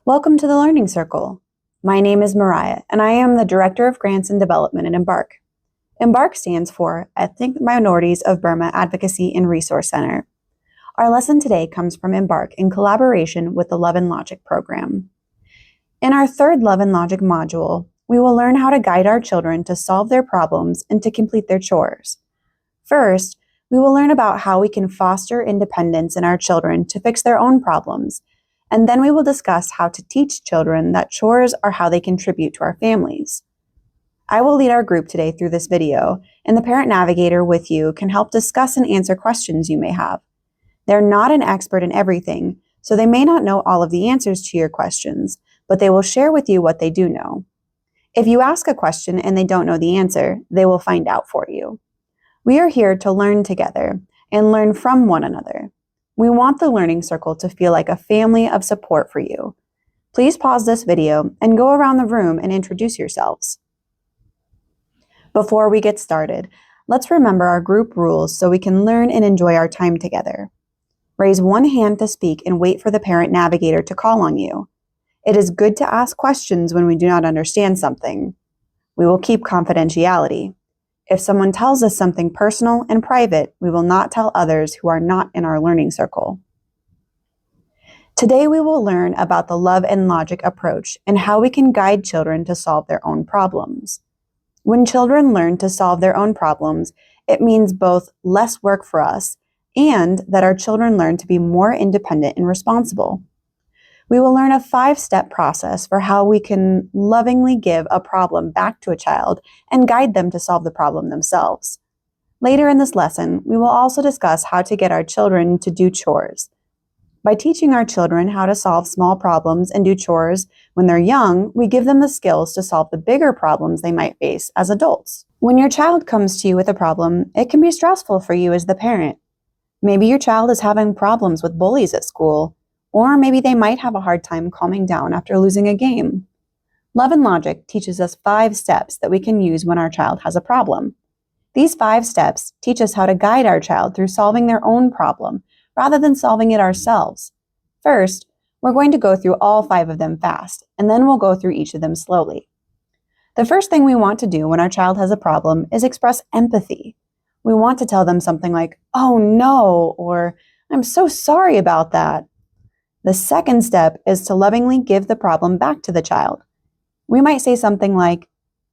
Welcome to the Learning Circle. My name is Mariah, and I am the Director of Grants and Development at Embark. Embark stands for Ethnic Minorities of Burma Advocacy and Resource Center. Our lesson today comes from Embark in collaboration with the Love and Logic program. In our third Love and Logic module, we will learn how to guide our children to solve their problems and to complete their chores. First, we will learn about how we can foster independence in our children to fix their own problems, and then we will discuss how to teach children that chores are how they contribute to our families. I will lead our group today through this video, and the parent navigator with you can help discuss and answer questions you may have. They're not an expert in everything, so they may not know all of the answers to your questions, but they will share with you what they do know. If you ask a question and they don't know the answer, they will find out for you. We are here to learn together and learn from one another. We want the Learning Circle to feel like a family of support for you. Please pause this video and go around the room and introduce yourselves. Before we get started, let's remember our group rules so we can learn and enjoy our time together. Raise one hand to speak and wait for the parent navigator to call on you. It is good to ask questions when we do not understand something. We will keep confidentiality. If someone tells us something personal and private, we will not tell others who are not in our learning circle. Today we will learn about the Love and Logic approach and how we can guide children to solve their own problems. When children learn to solve their own problems, it means both less work for us and that our children learn to be more independent and responsible. We will learn a 5-step process for how we can lovingly give a problem back to a child and guide them to solve the problem themselves. Later in this lesson, we will also discuss how to get our children to do chores. By teaching our children how to solve small problems and do chores when they're young, we give them the skills to solve the bigger problems they might face as adults. When your child comes to you with a problem, it can be stressful for you as the parent. Maybe your child is having problems with bullies at school, or maybe they might have a hard time calming down after losing a game. Love and Logic teaches us 5 steps that we can use when our child has a problem. These 5 steps teach us how to guide our child through solving their own problem, rather than solving it ourselves. First, we're going to go through all 5 of them fast, and then we'll go through each of them slowly. The first thing we want to do when our child has a problem is express empathy. We want to tell them something like, "Oh no," or "I'm so sorry about that." The second step is to lovingly give the problem back to the child. We might say something like,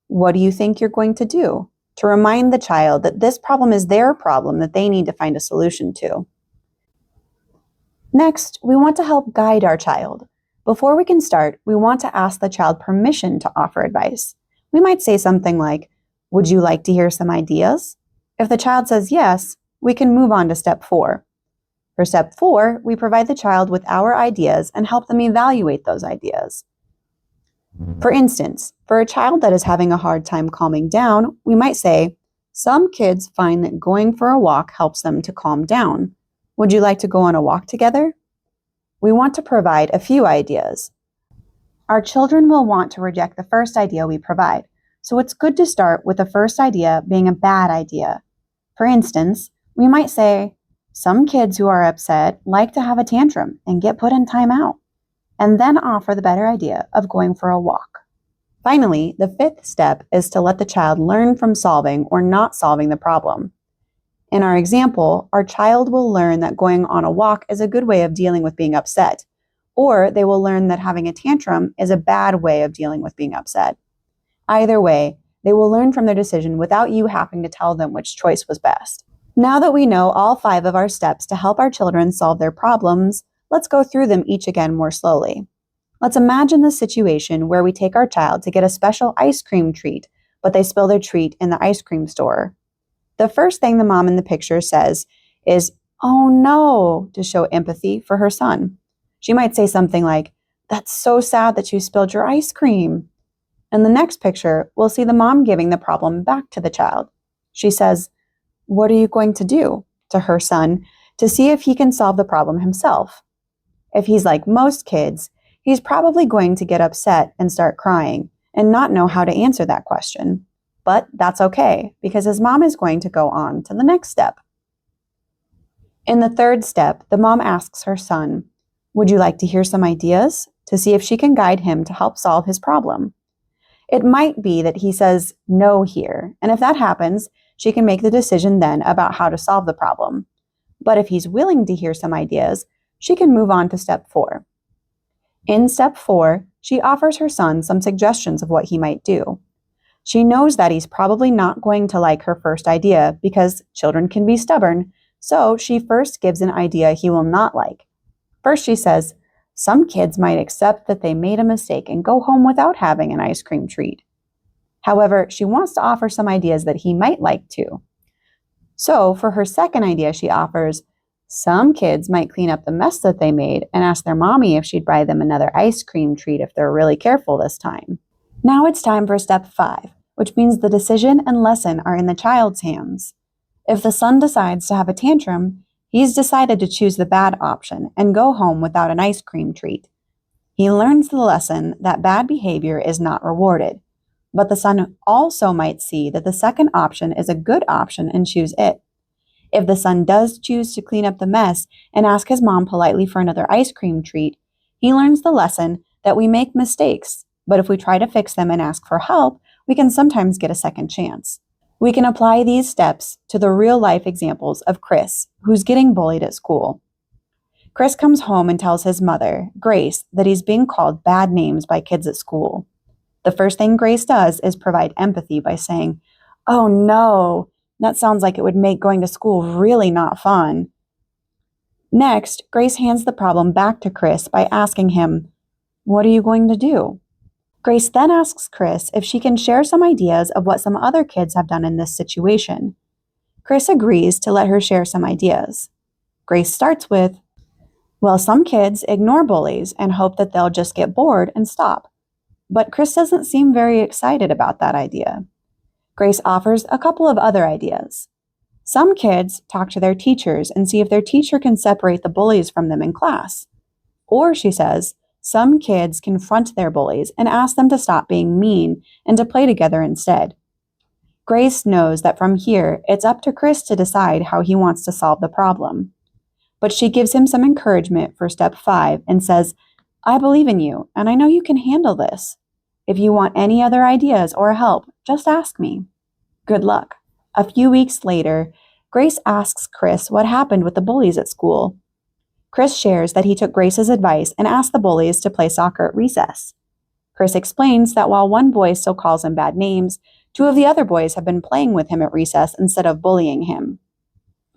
"What do you think you're going to do?" to remind the child that this problem is their problem that they need to find a solution to. Next, we want to help guide our child. Before we can start, we want to ask the child permission to offer advice. We might say something like, "Would you like to hear some ideas?" If the child says yes, we can move on to step 4. For step 4, we provide the child with our ideas and help them evaluate those ideas. For instance, for a child that is having a hard time calming down, we might say, "Some kids find that going for a walk helps them to calm down. Would you like to go on a walk together?" We want to provide a few ideas. Our children will want to reject the first idea we provide, so it's good to start with the first idea being a bad idea. For instance, we might say, "Some kids who are upset like to have a tantrum and get put in timeout," and then offer the better idea of going for a walk. Finally, the 5th step is to let the child learn from solving or not solving the problem. In our example, our child will learn that going on a walk is a good way of dealing with being upset, or they will learn that having a tantrum is a bad way of dealing with being upset. Either way, they will learn from their decision without you having to tell them which choice was best. Now that we know all 5 of our steps to help our children solve their problems, let's go through them each again more slowly. Let's imagine the situation where we take our child to get a special ice cream treat, but they spill their treat in the ice cream store. The first thing the mom in the picture says is, "Oh no," to show empathy for her son. She might say something like, "That's so sad that you spilled your ice cream." In the next picture, we'll see the mom giving the problem back to the child. She says, "What are you going to do?" to her son to see if he can solve the problem himself. If he's like most kids, he's probably going to get upset and start crying and not know how to answer that question. But that's okay, because his mom is going to go on to the next step. In the 3rd step, the mom asks her son, "Would you like to hear some ideas?" to see if she can guide him to help solve his problem. It might be that he says no here, and if that happens, she can make the decision then about how to solve the problem. But if he's willing to hear some ideas, she can move on to step 4. In step 4, she offers her son some suggestions of what he might do. She knows that he's probably not going to like her first idea because children can be stubborn, so she first gives an idea he will not like. First, she says, some kids might accept that they made a mistake and go home without having an ice cream treat. However, she wants to offer some ideas that he might like too. So, for her second idea, she offers, some kids might clean up the mess that they made and ask their mommy if she'd buy them another ice cream treat if they're really careful this time. Now it's time for step 5, which means the decision and lesson are in the child's hands. If the son decides to have a tantrum, he's decided to choose the bad option and go home without an ice cream treat. He learns the lesson that bad behavior is not rewarded, but the son also might see that the second option is a good option and choose it. If the son does choose to clean up the mess and ask his mom politely for another ice cream treat, he learns the lesson that we make mistakes, but if we try to fix them and ask for help, we can sometimes get a second chance. We can apply these steps to the real-life examples of Chris, who's getting bullied at school. Chris comes home and tells his mother, Grace, that he's being called bad names by kids at school. The first thing Grace does is provide empathy by saying, "Oh no, that sounds like it would make going to school really not fun." Next, Grace hands the problem back to Chris by asking him, "What are you going to do?" Grace then asks Chris if she can share some ideas of what some other kids have done in this situation. Chris agrees to let her share some ideas. Grace starts with, well, some kids ignore bullies and hope that they'll just get bored and stop. But Chris doesn't seem very excited about that idea. Grace offers a couple of other ideas. Some kids talk to their teachers and see if their teacher can separate the bullies from them in class. Or, she says, some kids confront their bullies and ask them to stop being mean and to play together instead. Grace knows that from here, it's up to Chris to decide how he wants to solve the problem. But she gives him some encouragement for step 5 and says, I believe in you, and I know you can handle this. If you want any other ideas or help, just ask me. Good luck. A few weeks later, Grace asks Chris what happened with the bullies at school. Chris shares that he took Grace's advice and asked the bullies to play soccer at recess. Chris explains that while one boy still calls him bad names, 2 of the other boys have been playing with him at recess instead of bullying him.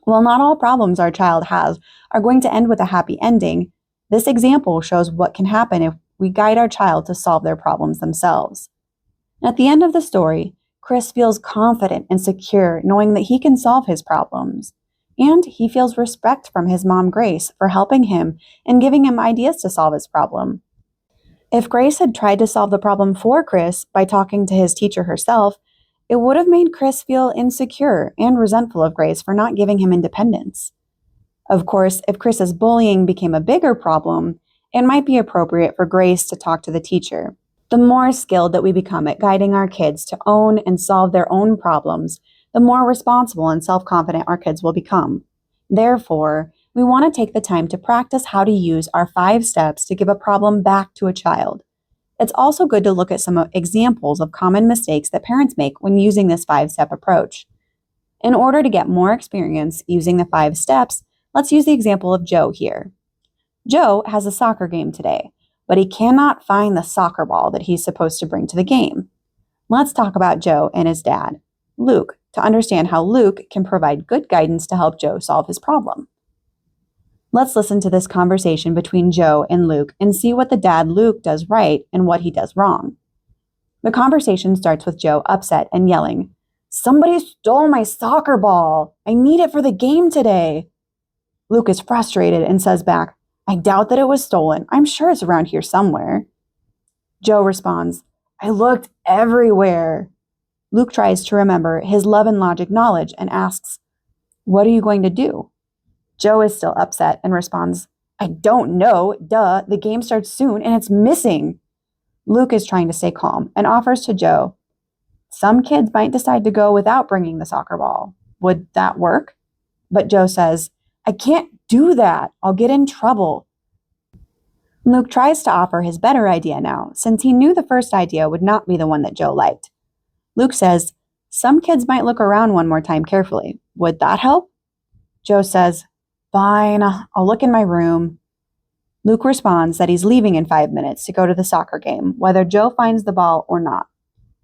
While not all problems our child has are going to end with a happy ending, this example shows what can happen if we guide our child to solve their problems themselves. At the end of the story, Chris feels confident and secure knowing that he can solve his problems. And he feels respect from his mom, Grace, for helping him and giving him ideas to solve his problem. If Grace had tried to solve the problem for Chris by talking to his teacher herself, it would have made Chris feel insecure and resentful of Grace for not giving him independence. Of course, if Chris's bullying became a bigger problem, it might be appropriate for Grace to talk to the teacher. The more skilled that we become at guiding our kids to own and solve their own problems, the more responsible and self-confident our kids will become. Therefore, we want to take the time to practice how to use our 5 steps to give a problem back to a child. It's also good to look at some examples of common mistakes that parents make when using this 5-step approach. In order to get more experience using the 5 steps, let's use the example of Joe here. Joe has a soccer game today, but he cannot find the soccer ball that he's supposed to bring to the game. Let's talk about Joe and his dad, Luke, to understand how Luke can provide good guidance to help Joe solve his problem. Let's listen to this conversation between Joe and Luke and see what the dad Luke does right and what he does wrong. The conversation starts with Joe upset and yelling, "Somebody stole my soccer ball! I need it for the game today!" Luke is frustrated and says back, "I doubt that it was stolen. I'm sure it's around here somewhere." Joe responds, "I looked everywhere." Luke tries to remember his love and logic knowledge and asks, "What are you going to do?" Joe is still upset and responds, "I don't know. Duh, the game starts soon and it's missing." Luke is trying to stay calm and offers to Joe, "Some kids might decide to go without bringing the soccer ball. Would that work?" But Joe says, "I can't do that. I'll get in trouble." Luke tries to offer his better idea now, since he knew the first idea would not be the one that Joe liked. Luke says, "Some kids might look around one more time carefully. Would that help?" Joe says, "Fine, I'll look in my room." Luke responds that he's leaving in 5 minutes to go to the soccer game, whether Joe finds the ball or not.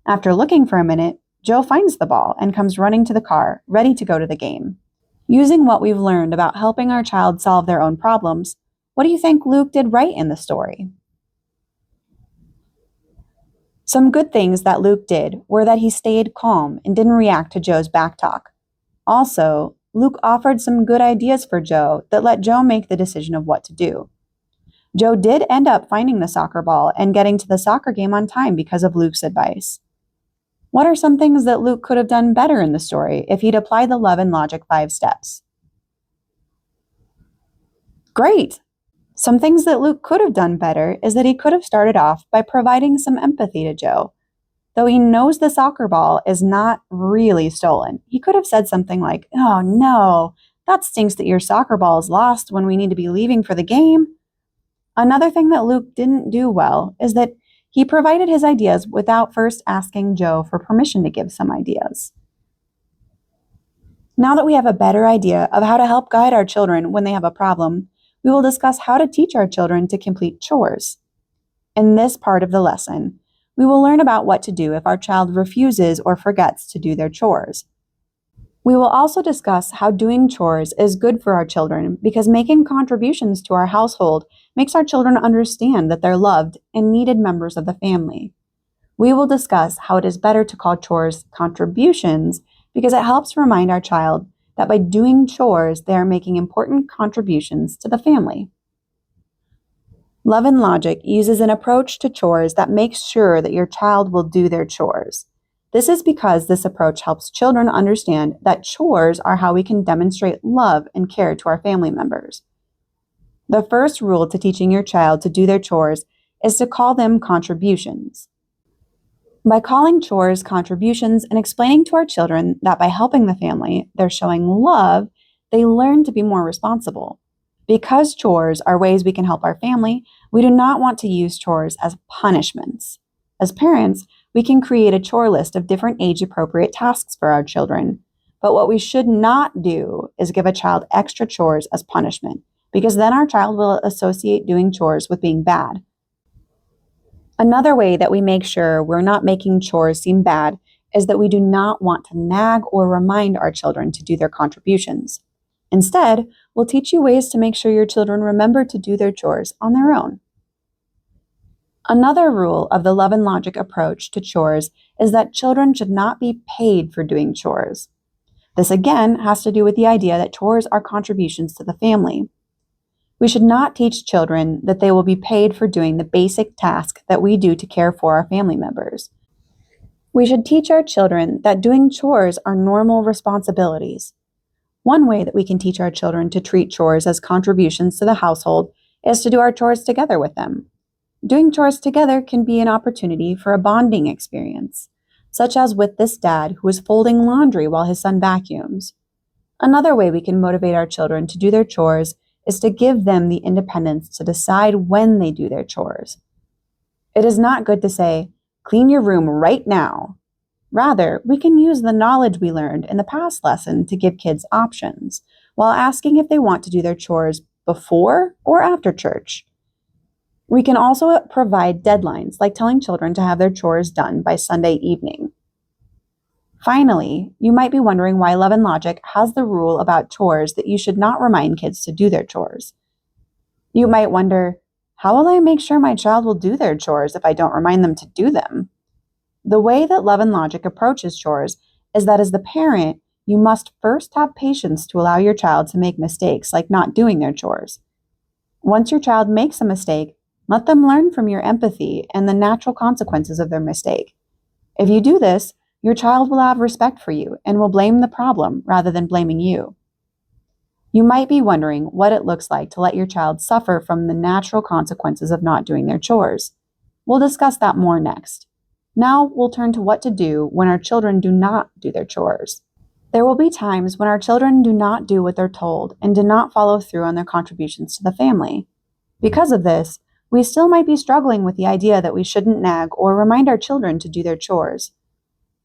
After looking for a minute, Joe finds the ball and comes running to the car, ready to go to the game. Using what we've learned about helping our child solve their own problems, what do you think Luke did right in the story? Some good things that Luke did were that he stayed calm and didn't react to Joe's backtalk. Also, Luke offered some good ideas for Joe that let Joe make the decision of what to do. Joe did end up finding the soccer ball and getting to the soccer game on time because of Luke's advice. What are some things that Luke could have done better in the story if he'd applied the Love and Logic 5 steps? Great! Some things that Luke could have done better is that he could have started off by providing some empathy to Joe. Though he knows the soccer ball is not really stolen, he could have said something like, "Oh no, that stinks that your soccer ball is lost when we need to be leaving for the game." Another thing that Luke didn't do well is that he provided his ideas without first asking Joe for permission to give some ideas. Now that we have a better idea of how to help guide our children when they have a problem, we will discuss how to teach our children to complete chores. In this part of the lesson, we will learn about what to do if our child refuses or forgets to do their chores. We will also discuss how doing chores is good for our children because making contributions to our household makes our children understand that they're loved and needed members of the family. We will discuss how it is better to call chores contributions because it helps remind our child that by doing chores, they are making important contributions to the family. Love and Logic uses an approach to chores that makes sure that your child will do their chores. This is because this approach helps children understand that chores are how we can demonstrate love and care to our family members. The first rule to teaching your child to do their chores is to call them contributions. By calling chores contributions and explaining to our children that by helping the family, they're showing love, they learn to be more responsible. Because chores are ways we can help our family, we do not want to use chores as punishments. As parents, we can create a chore list of different age-appropriate tasks for our children. But what we should not do is give a child extra chores as punishment, because then our child will associate doing chores with being bad. Another way that we make sure we're not making chores seem bad is that we do not want to nag or remind our children to do their contributions. Instead, we'll teach you ways to make sure your children remember to do their chores on their own. Another rule of the Love and Logic approach to chores is that children should not be paid for doing chores. This again has to do with the idea that chores are contributions to the family. We should not teach children that they will be paid for doing the basic task that we do to care for our family members. We should teach our children that doing chores are normal responsibilities. One way that we can teach our children to treat chores as contributions to the household is to do our chores together with them. Doing chores together can be an opportunity for a bonding experience, such as with this dad who is folding laundry while his son vacuums. Another way we can motivate our children to do their chores is to give them the independence to decide when they do their chores. It is not good to say, "Clean your room right now." Rather, we can use the knowledge we learned in the past lesson to give kids options, while asking if they want to do their chores before or after church. We can also provide deadlines, like telling children to have their chores done by Sunday evening. Finally, you might be wondering why Love and Logic has the rule about chores that you should not remind kids to do their chores. You might wonder, how will I make sure my child will do their chores if I don't remind them to do them? The way that Love and Logic approaches chores is that as the parent, you must first have patience to allow your child to make mistakes, like not doing their chores. Once your child makes a mistake, let them learn from your empathy and the natural consequences of their mistake. If you do this, your child will have respect for you and will blame the problem rather than blaming you. You might be wondering what it looks like to let your child suffer from the natural consequences of not doing their chores. We'll discuss that more next. Now we'll turn to what to do when our children do not do their chores. There will be times when our children do not do what they're told and do not follow through on their contributions to the family. Because of this, we still might be struggling with the idea that we shouldn't nag or remind our children to do their chores.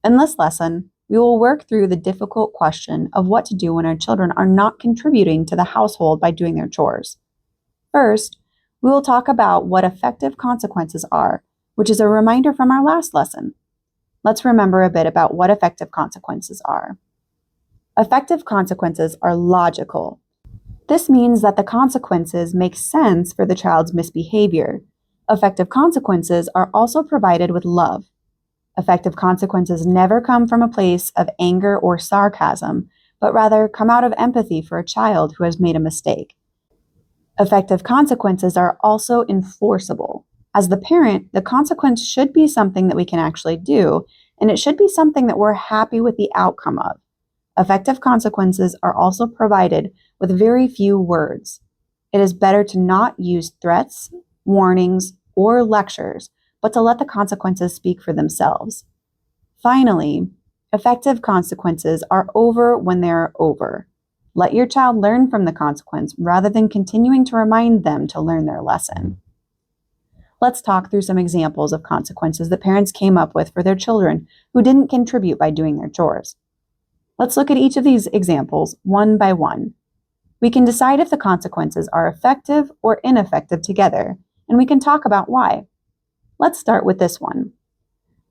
In this lesson, we will work through the difficult question of what to do when our children are not contributing to the household by doing their chores. First, we will talk about what effective consequences are, which is a reminder from our last lesson. Let's remember a bit about what effective consequences are. Effective consequences are logical. This means that the consequences make sense for the child's misbehavior. Effective consequences are also provided with love. Effective consequences never come from a place of anger or sarcasm, but rather come out of empathy for a child who has made a mistake. Effective consequences are also enforceable. As the parent, the consequence should be something that we can actually do, and it should be something that we're happy with the outcome of. Effective consequences are also provided with very few words. It is better to not use threats, warnings, or lectures, but to let the consequences speak for themselves. Finally, effective consequences are over when they are over. Let your child learn from the consequence rather than continuing to remind them to learn their lesson. Let's talk through some examples of consequences that parents came up with for their children who didn't contribute by doing their chores. Let's look at each of these examples one by one. We can decide if the consequences are effective or ineffective together, and we can talk about why. Let's start with this one.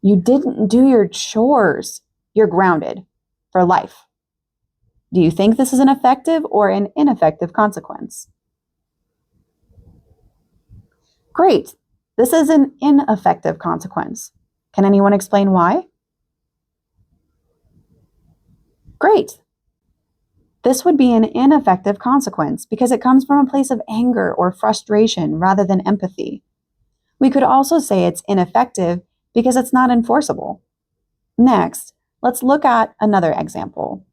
You didn't do your chores. You're grounded for life. Do you think this is an effective or an ineffective consequence? Great. This is an ineffective consequence. Can anyone explain why? Great. This would be an ineffective consequence because it comes from a place of anger or frustration rather than empathy. We could also say it's ineffective because it's not enforceable. Next, let's look at another example.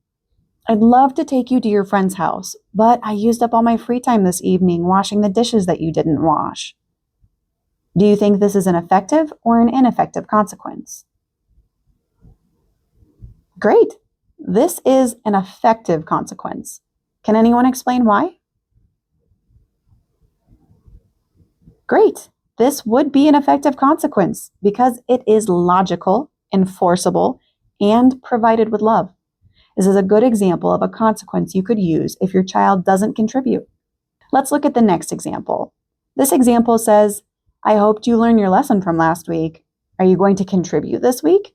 I'd love to take you to your friend's house, but I used up all my free time this evening washing the dishes that you didn't wash. Do you think this is an effective or an ineffective consequence? Great. This is an effective consequence. Can anyone explain why? Great. This would be an effective consequence because it is logical, enforceable, and provided with love. This is a good example of a consequence you could use if your child doesn't contribute. Let's look at the next example. This example says, I hoped you learned your lesson from last week. Are you going to contribute this week?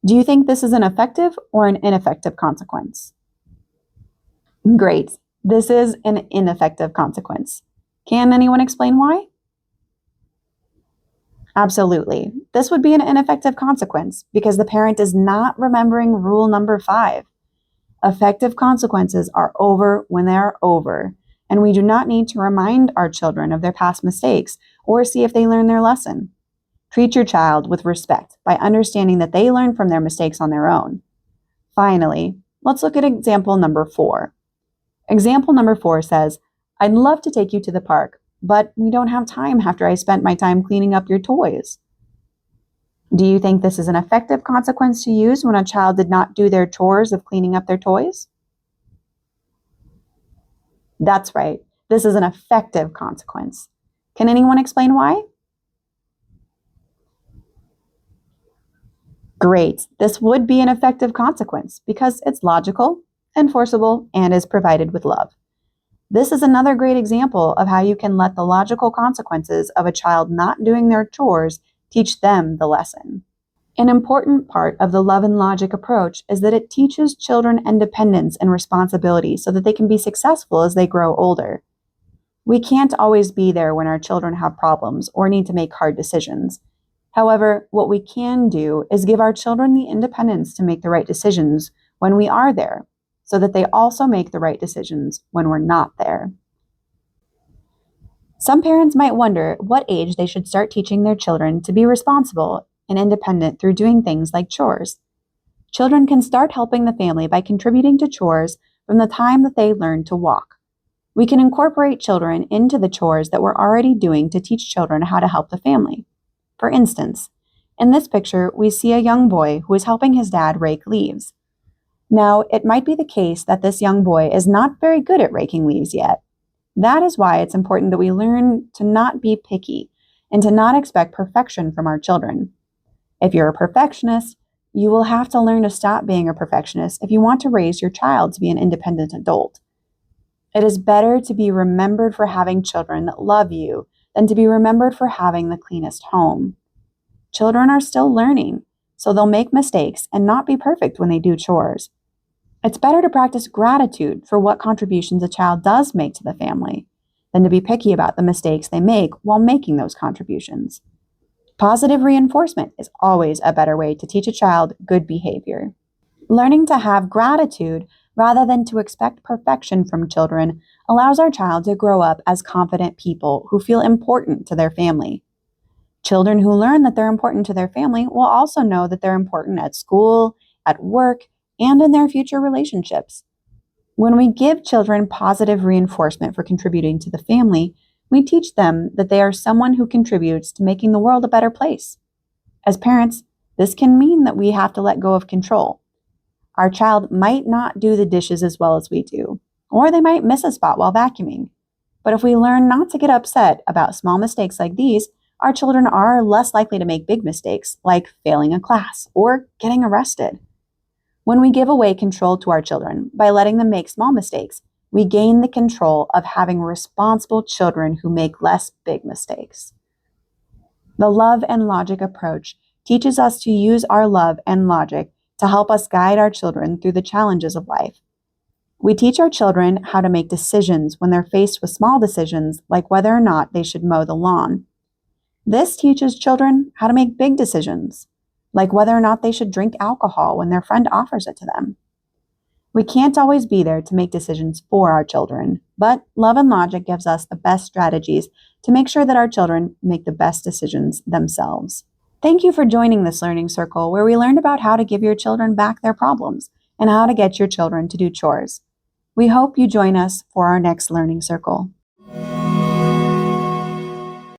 Do you think this is an effective or an ineffective consequence? Great. This is an ineffective consequence. Can anyone explain why? Absolutely. This would be an ineffective consequence because the parent is not remembering rule number 5. Effective consequences are over when they are over, and we do not need to remind our children of their past mistakes or see if they learn their lesson. Treat your child with respect by understanding that they learn from their mistakes on their own. Finally, let's look at example number 4. Example number 4 says, I'd love to take you to the park, but we don't have time after I spent my time cleaning up your toys. Do you think this is an effective consequence to use when a child did not do their chores of cleaning up their toys? That's right. This is an effective consequence. Can anyone explain why? Great. This would be an effective consequence because it's logical, enforceable, and is provided with love. This is another great example of how you can let the logical consequences of a child not doing their chores teach them the lesson. An important part of the love and logic approach is that it teaches children independence and responsibility so that they can be successful as they grow older. We can't always be there when our children have problems or need to make hard decisions. However, what we can do is give our children the independence to make the right decisions when we are there, so that they also make the right decisions when we're not there. Some parents might wonder at what age they should start teaching their children to be responsible and independent through doing things like chores. Children can start helping the family by contributing to chores from the time that they learn to walk. We can incorporate children into the chores that we're already doing to teach children how to help the family. For instance, in this picture, we see a young boy who is helping his dad rake leaves. Now, it might be the case that this young boy is not very good at raking leaves yet. That is why it's important that we learn to not be picky and to not expect perfection from our children. If you're a perfectionist, you will have to learn to stop being a perfectionist if you want to raise your child to be an independent adult. It is better to be remembered for having children that love you than to be remembered for having the cleanest home. Children are still learning, so they'll make mistakes and not be perfect when they do chores. It's better to practice gratitude for what contributions a child does make to the family than to be picky about the mistakes they make while making those contributions. Positive reinforcement is always a better way to teach a child good behavior. Learning to have gratitude rather than to expect perfection from children allows our child to grow up as confident people who feel important to their family. Children who learn that they're important to their family will also know that they're important at school, at work, and in their future relationships. When we give children positive reinforcement for contributing to the family, we teach them that they are someone who contributes to making the world a better place. As parents, this can mean that we have to let go of control. Our child might not do the dishes as well as we do, or they might miss a spot while vacuuming. But if we learn not to get upset about small mistakes like these, our children are less likely to make big mistakes, like failing a class or getting arrested. When we give away control to our children by letting them make small mistakes, we gain the control of having responsible children who make less big mistakes. The love and logic approach teaches us to use our love and logic to help us guide our children through the challenges of life. We teach our children how to make decisions when they're faced with small decisions, like whether or not they should mow the lawn. This teaches children how to make big decisions, like whether or not they should drink alcohol when their friend offers it to them. We can't always be there to make decisions for our children, but love and logic gives us the best strategies to make sure that our children make the best decisions themselves. Thank you for joining this learning circle where we learned about how to give your children back their problems and how to get your children to do chores. We hope you join us for our next learning circle.